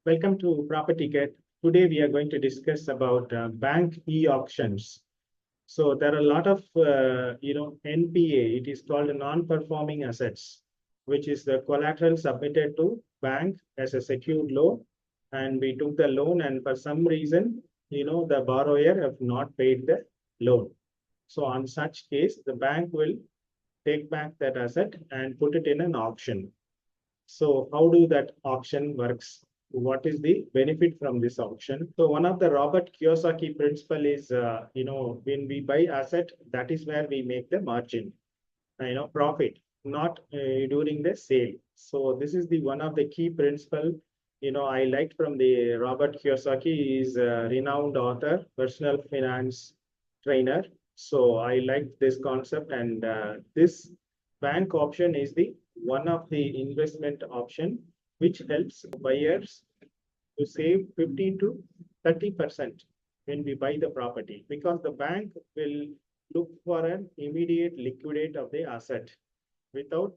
Welcome to Property Get. Today we are going to discuss about bank e-auctions. So there are a lot of NPA. It is called non-performing assets, which is the collateral submitted to bank as a secured loan, and we took the loan, and for some reason, the borrower have not paid the loan. So on such case, the bank will take back that asset and put it in an auction. So how do that auction works? What is the benefit from this auction? So one of the Robert Kiyosaki principle is, when we buy asset, that is where we make the margin, profit, not during the sale. So this is the one of the key principle, I liked from the Robert Kiyosaki. Is a renowned author, personal finance trainer. So I liked this concept, and this bank option is the one of the investment option which helps buyers to save 15 to 30% when we buy the property, because the bank will look for an immediate liquidate of the asset without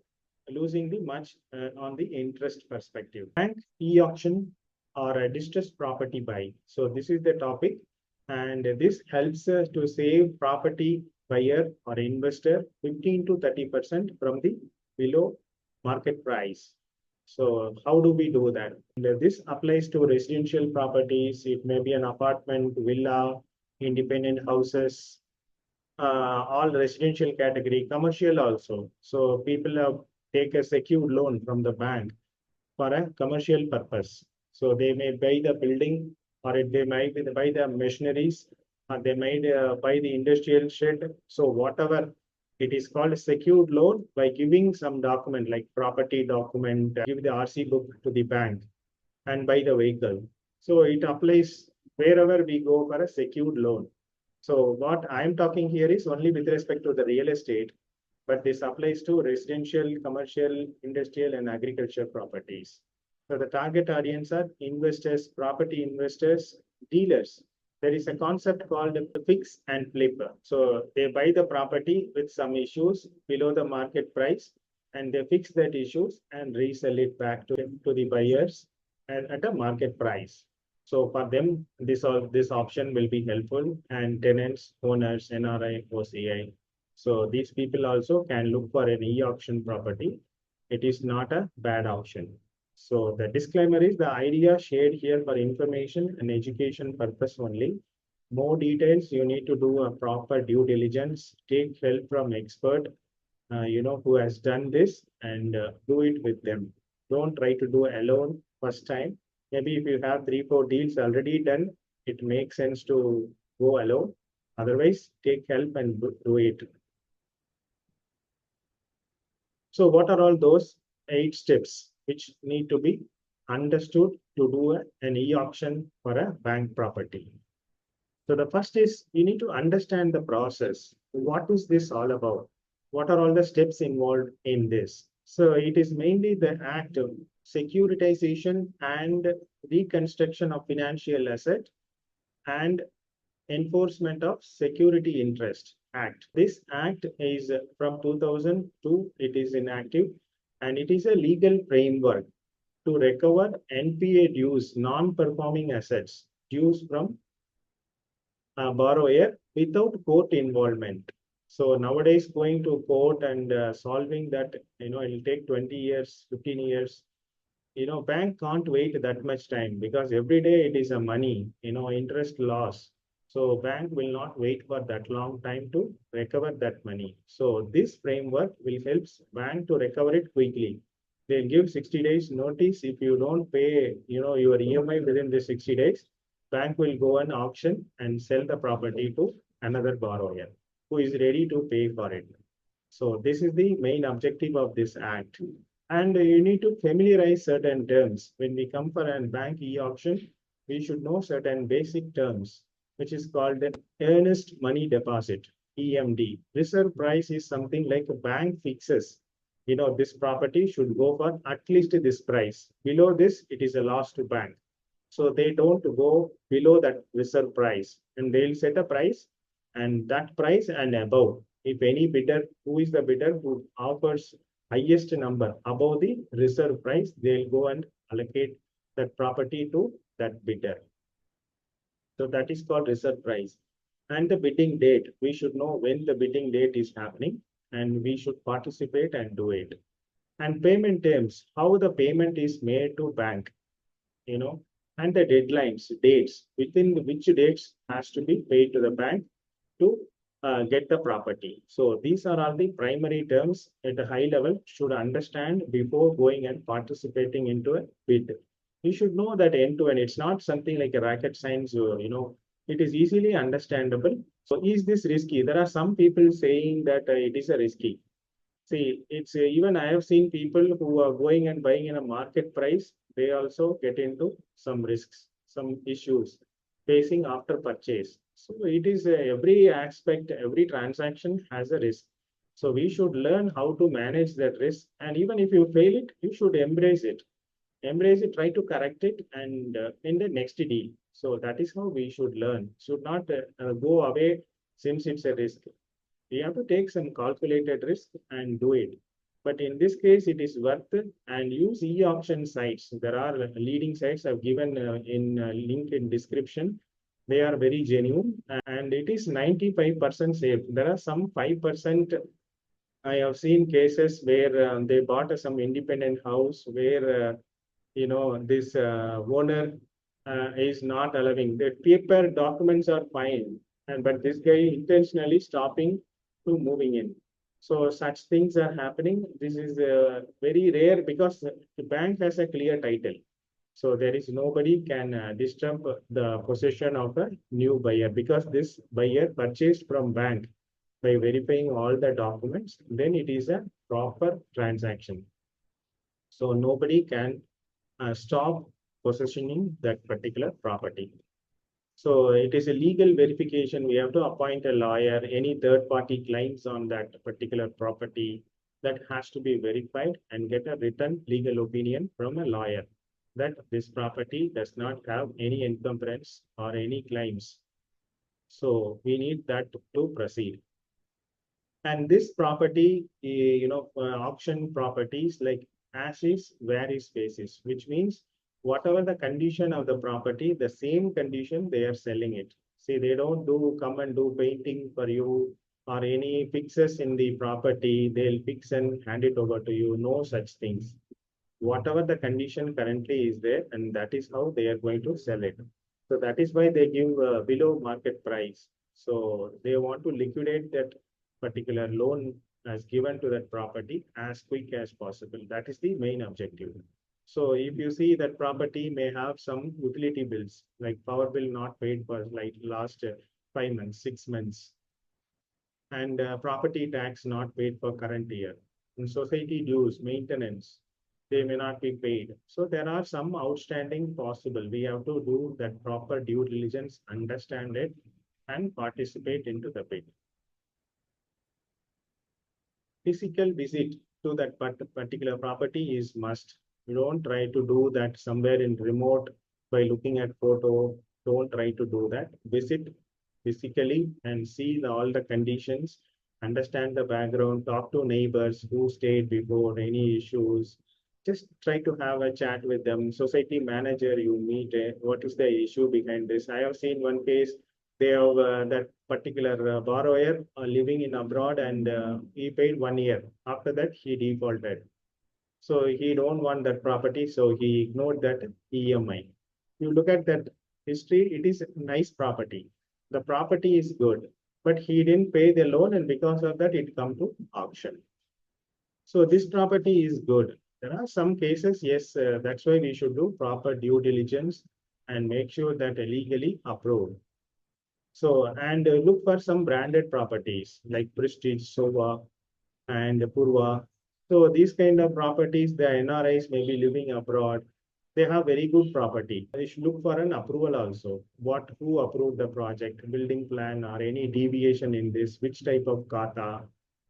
losing the much on the interest perspective. Bank e-auction or a distressed property buy. So this is the topic, and this helps us to save property buyer or investor 15 to 30% from the below market price. So how do we do that? And this applies to residential properties. It may be an apartment, villa, independent houses, all residential category, commercial also. So people have take a secured loan from the bank for a commercial purpose. So they may buy the building, or they might buy the machineries, or they might buy the industrial shed. So whatever, it is called a secured loan by giving some document like property document, give the RC book to the bank and buy the vehicle. So it applies wherever we go for a secured loan. So what I'm talking here is only with respect to the real estate, but this applies to residential, commercial, industrial, and agriculture properties. So the target audience are investors, property investors, dealers. There is a concept called fix and flip. So they buy the property with some issues below the market price, and they fix that issues and resell it back to the buyers and at a market price. So for them, this option will be helpful, and tenants, owners, NRI, OCI. So these people also can look for an e-auction property. It is not a bad option. So the disclaimer is the idea shared here for information and education purpose only. More details, you need to do a proper due diligence, take help from expert, who has done this, and do it with them. Don't try to do alone first time. Maybe if you have 3, 4 deals already done, it makes sense to go alone. Otherwise, take help and do it. So what are all those 8 steps which need to be understood to do an e-auction for a bank property? So the first is you need to understand the process. What is this all about? What are all the steps involved in this? So it is mainly the act of securitization and reconstruction of financial asset and Enforcement of Security Interest Act. This act is from 2002, it is inactive, and it is a legal framework to recover NPA dues, non-performing assets, dues from a borrower without court involvement. So nowadays, going to court and solving that, it'll take 20 years, 15 years. Bank can't wait that much time, because every day it is a money, interest loss. So bank will not wait for that long time to recover that money. So this framework will help bank to recover it quickly. They'll give 60 days notice. If you don't pay, your EMI within the 60 days, bank will go on auction and sell the property to another borrower who is ready to pay for it. So this is the main objective of this act. And you need to familiarize certain terms. When we come for a bank e-auction, we should know certain basic terms, which is called the earnest money deposit, EMD. Reserve price is something like a bank fixes. This property should go for at least this price. Below this, it is a loss to bank. So they don't go below that reserve price, and they'll set a price, and that price and above. If any bidder, who is the bidder who offers highest number above the reserve price, they'll go and allocate that property to that bidder. So that is called reserve price. And the bidding date, we should know when the bidding date is happening and we should participate and do it. And payment terms, how the payment is made to bank, you know, and the deadlines, dates, within which dates has to be paid to the bank to get the property. So these are all the primary terms at a high level should understand before going and participating into a bid. You should know that end to end. It's not something like a rocket science, it is easily understandable. So is this risky? There are some people saying that it is a risky. See, it's even I have seen people who are going and buying in a market price, they also get into some risks, some issues facing after purchase. So it is every aspect, every transaction has a risk. So we should learn how to manage that risk. And even if you fail it, you should embrace it. Embrace it, try to correct it, and in the next deal. So that is how we should learn. Should not go away since it's a risk. We have to take some calculated risk and do it. But in this case, it is worth it and use e-auction sites. There are leading sites I've given in link in description. They are very genuine and it is 95% safe. There are some 5%. I have seen cases where they bought some independent house where this owner is not allowing. The paper documents are fine, and but this guy intentionally stopping to moving in. So such things are happening. This is very rare because the bank has a clear title. So there is nobody can disturb the possession of a new buyer because this buyer purchased from bank by verifying all the documents. Then it is a proper transaction. So nobody can stop possessing that particular property. So it is a legal verification. We have to appoint a lawyer. Any third party claims on that particular property that has to be verified and get a written legal opinion from a lawyer that this property does not have any encumbrance or any claims. So we need that to proceed. And this property, auction properties like as is, where is basis, which means whatever the condition of the property, the same condition they are selling it. See, they don't come and do painting for you or any fixes in the property. They'll fix and hand it over to you. No such things. Whatever the condition currently is there, and that is how they are going to sell it. So that is why they give below market price. So they want to liquidate that particular loan as given to that property as quick as possible. That is the main objective. So if you see that property may have some utility bills, like power bill not paid for like last 5 months, 6 months, and property tax not paid for current year, and society dues, maintenance, they may not be paid. So there are some outstanding possible. We have to do that proper due diligence, understand it, and participate into the bid. Physical visit to that particular property is must. You don't try to do that somewhere in remote by looking at photo. Don't try to do that. Visit physically and see all the conditions, understand the background, talk to neighbors who stayed before, any issues. Just try to have a chat with them. Society manager you meet, what is the issue behind this? I have seen one case, they have that particular borrower living in abroad and he paid 1 year. After that, he defaulted. So he don't want that property, so he ignored that EMI. You look at that history, it is a nice property. The property is good, but he didn't pay the loan, and because of that, it come to auction. So this property is good. There are some cases, yes, that's why we should do proper due diligence and make sure that legally approved. So, and look for some branded properties like Prestige, Sova, and Purva. So these kind of properties, the NRIs may be living abroad. They have very good property. You should look for an approval also. Who approved the project, building plan, or any deviation in this, which type of kata,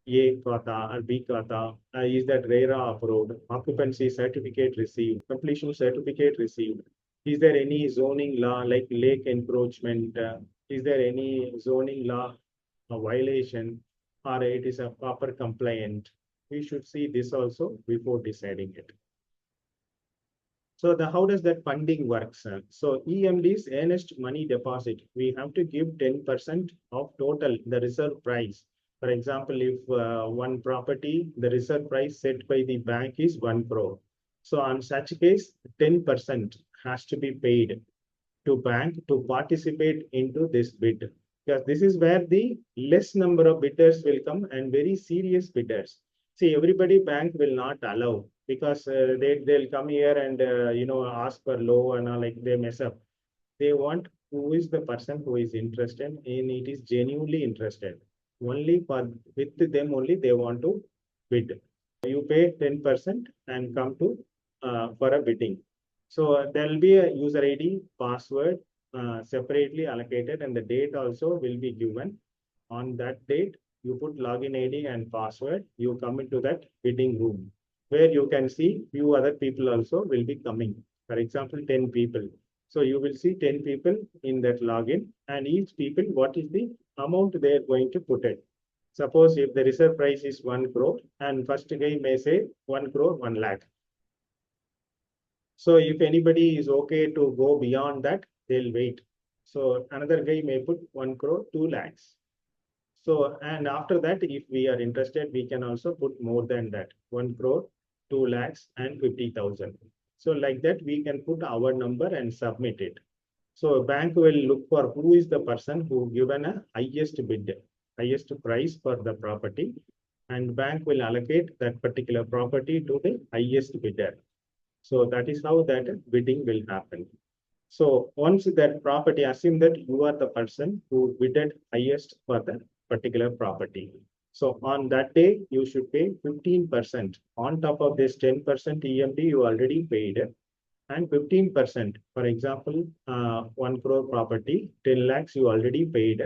A kata or B kata, is that RERA approved, occupancy certificate received, completion certificate received. Is there any zoning law like lake encroachment? Is there any zoning law violation, or it is a proper compliant? We should see this also before deciding it. So how does that funding work, sir? So EMD is earnest money deposit. We have to give 10% of total, the reserve price. For example, if one property, the reserve price set by the bank is 1 crore. So on such case, 10% has to be paid to bank to participate into this bid. Because this is where the less number of bidders will come and very serious bidders. See, everybody bank will not allow because they'll come here and ask for low and like they mess up. They want who is the person who is interested in it is genuinely interested. Only for with them only they want to bid. You pay 10% and come to for a bidding. So there will be a user ID, password separately allocated, and the date also will be given. On that date, you put login ID and password. You come into that bidding room where you can see few other people also will be coming. For example, 10 people. So you will see 10 people in that login, and each people, what is the amount they are going to put it. Suppose if the reserve price is 1 crore and first guy may say 1 crore, 1 lakh. So if anybody is okay to go beyond that, they'll wait. So another guy may put 1 crore, 2 lakhs. So, and after that, if we are interested, we can also put more than that, 1 crore, 2 lakhs and 50,000. So like that, we can put our number and submit it. So bank will look for who is the person who given a highest bid, highest price for the property, and bank will allocate that particular property to the highest bidder. So that is how that bidding will happen. So once that property, assume that you are the person who bidded highest for the particular property. So on that day, you should pay 15% on top of this 10% EMD you already paid, and 15%. For example, 1 crore property, 10 lakhs you already paid.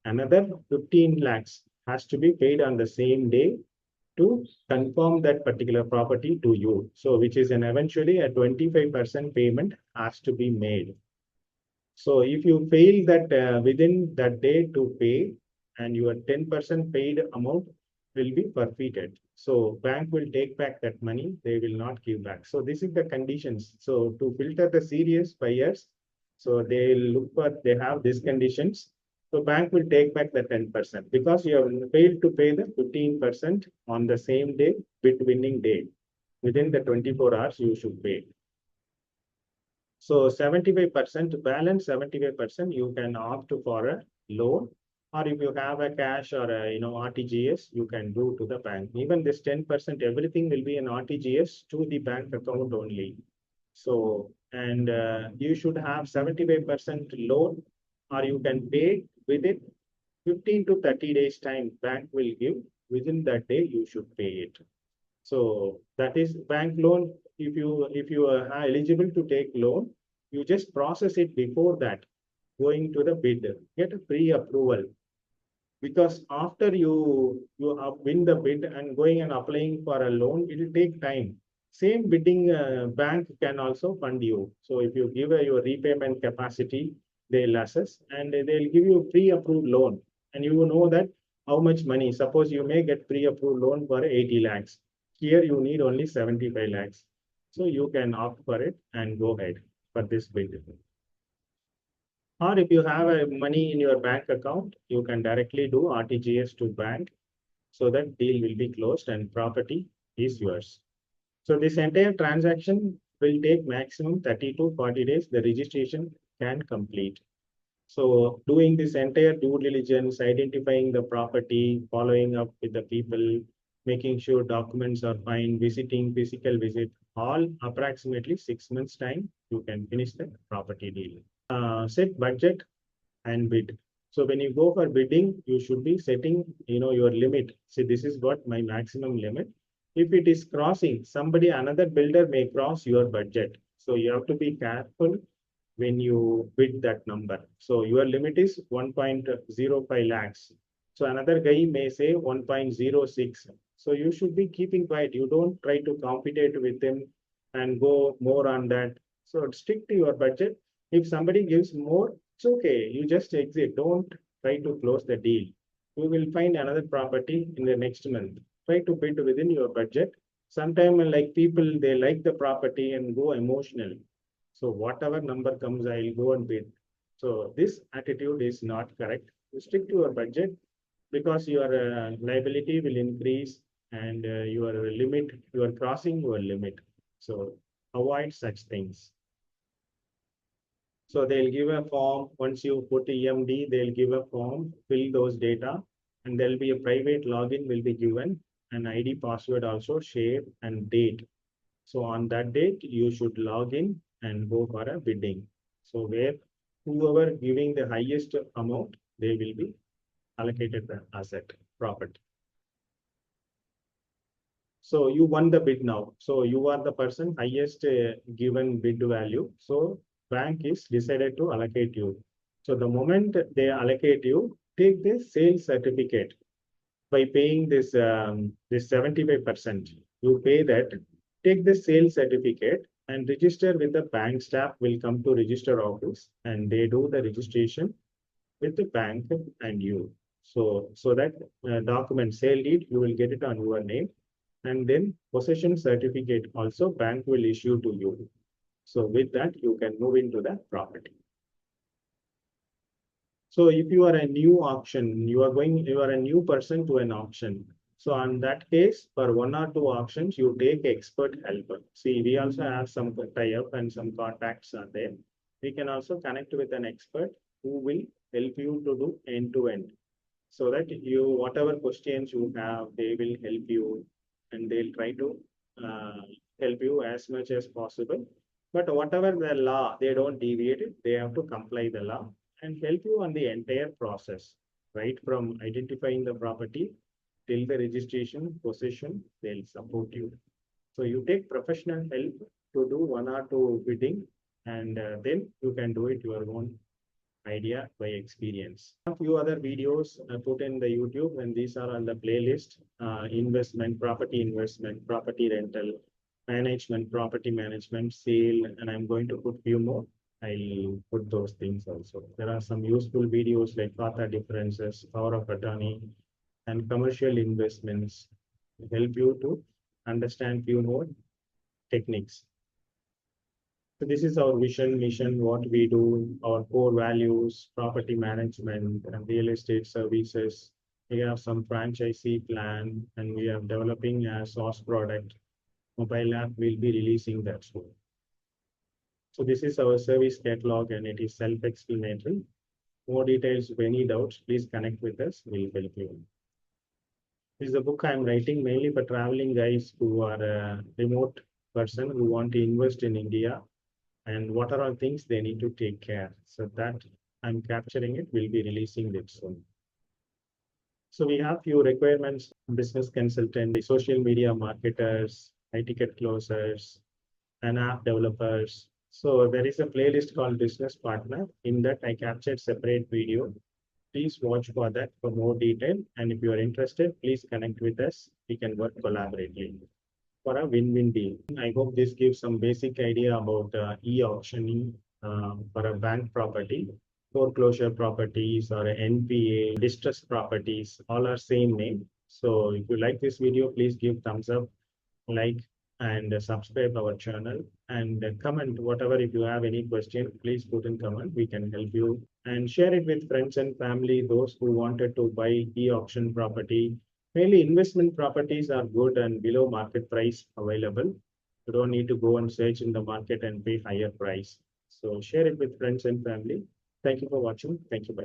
Another 15 lakhs has to be paid on the same day to confirm that particular property to you. So which is an eventually a 25% payment has to be made. So if you fail that within that day to pay, and your 10% paid amount will be forfeited. So bank will take back that money, they will not give back. So this is the conditions. So to filter the serious buyers, so they look for, they have these conditions. So bank will take back the 10% because you have failed to pay the 15% on the same day, bid winning day. Within the 24 hours, you should pay. So 75% balance, 75% you can opt for a loan, or if you have a cash or a RTGS, you can do to the bank. Even this 10%, everything will be an RTGS to the bank account only. So, and you should have 75% loan, or you can pay within 15 to 30 days time. Bank will give within that day. You should pay it. So that is bank loan. If you are eligible to take loan, you just process it before that, going to the bid, get a pre-approval. Because after you win the bid and going and applying for a loan, it will take time. Same bidding bank can also fund you. So if you give your repayment capacity, they'll assess and they'll give you pre-approved loan. And you know that how much money. Suppose you may get pre-approved loan for 80 lakhs. Here you need only 75 lakhs. So you can opt for it and go ahead for this bid. Or if you have money in your bank account, you can directly do RTGS to bank so that deal will be closed and property is yours. So this entire transaction will take maximum 30 to 40 days. The registration can complete. So doing this entire due diligence, identifying the property, following up with the people, making sure documents are fine, visiting, physical visit, all approximately 6 months time, you can finish the property deal. Set budget and bid. So when you go for bidding, you should be setting, your limit. See, this is what my maximum limit. If it is crossing, another builder may cross your budget. So you have to be careful when you bid that number. So your limit is 1.05 lakhs. So another guy may say 1.06. So you should be keeping quiet. You don't try to compete with them and go more on that. So stick to your budget. If somebody gives more, it's okay. You just exit. Don't try to close the deal. You will find another property in the next month. Try to bid within your budget Sometimes like people, they like the property and go emotional. So whatever number comes, I'll go and bid. So this attitude is not correct. You stick to your budget because your liability will increase and your limit, you are crossing your limit. So avoid such things. So they'll give a form. Once you put EMD, they'll give a form, fill those data, and there'll be a private login will be given, an ID password also shared and date. So on that date, you should log in and go for a bidding. So where whoever giving the highest amount, they will be allocated the asset property. So you won the bid now. So you are the person highest given bid value. So bank is decided to allocate you. So the moment they allocate you, take the sales certificate by paying this 75%. You pay that, take the sales certificate and register with the bank staff will come to register office and they do the registration with the bank and you. So that document sale deed, you will get it on your name and then possession certificate also bank will issue to you. So with that, you can move into the property. So if you are a new auction, you are a new person to an auction. So on that case, for one or two auctions, you take expert help. See, we also have some tie-up and some contacts are there. We can also connect with an expert who will help you to do end-to-end. So that you, whatever questions you have, they will help you and they'll try to help you as much as possible. But whatever the law, they don't deviate it. They have to comply the law and help you on the entire process, right? From identifying the property till the registration, possession, they'll support you. So you take professional help to do one or two bidding and then you can do it your own idea by experience. A few other videos I put in the YouTube and these are on the playlist, investment, property rental, management, property management, sale, and I'm going to put few more. I'll put those things also. There are some useful videos like Kata differences, power of attorney, and commercial investments to help you to understand few more techniques. So this is our vision, mission, what we do, our core values, property management and real estate services. We have some franchisee plan and we are developing a source product. Mobile app will be releasing that soon. So this is our service catalog and it is self-explanatory. More details, if any doubts, please connect with us. We'll help you. This is a book I'm writing mainly for traveling guys who are a remote person who want to invest in India and what are all things they need to take care. So that I'm capturing it, we'll be releasing it soon. So we have few requirements, business consultant, social media marketers, high ticket closers, and app developers. So there is a playlist called Business Partner. In that I captured separate video. Please watch for that for more detail. And if you are interested, please connect with us. We can work collaboratively for a win-win deal. I hope this gives some basic idea about e-auctioning for a bank property, foreclosure properties or NPA, distressed properties, all are same name. So if you like this video, please give thumbs up, like, and subscribe our channel and comment whatever. If you have any question, please put in comment. We can help you and share it with friends and family, those who wanted to buy e-auction property. Mainly investment properties are good and below market price available. You don't need to go and search in the market and pay higher price. So share it with friends and family. Thank you for watching. Thank you. Bye.